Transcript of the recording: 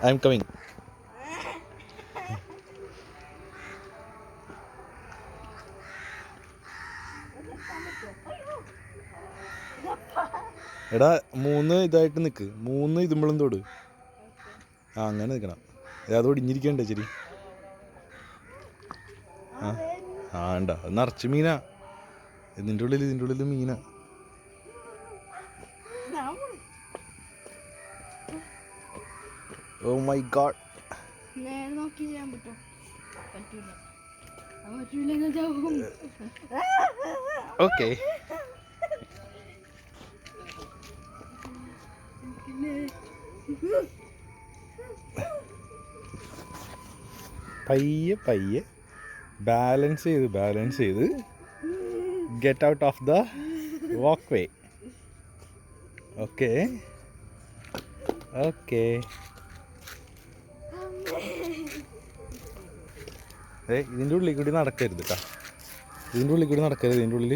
I am coming. എടാ 3 ഇതായിട്ട് നിൽക്ക്, 3 ഇതുമ്പോഴും തൊട്. ആ അങ്ങനെ നിൽക്കണം. അത് ഒടിഞ്ഞിരിക്കണ്ടേ ശരി. ആ ഉണ്ടോ, അത് നിറച്ച് മീനാ ഇതിൻ്റെ ഉള്ളിൽ മീനാ. Oh my god. ഓക്കെ. പയ്യെ പയ്യെ ബാലൻസ് ചെയ്ത് get out of the walkway. Okay okay. ഇതിൻ്റെ ഉള്ളിൽ കൂടി നടക്കരുത് കേട്ടോ. ഇതിൻ്റെ ഉള്ളിൽ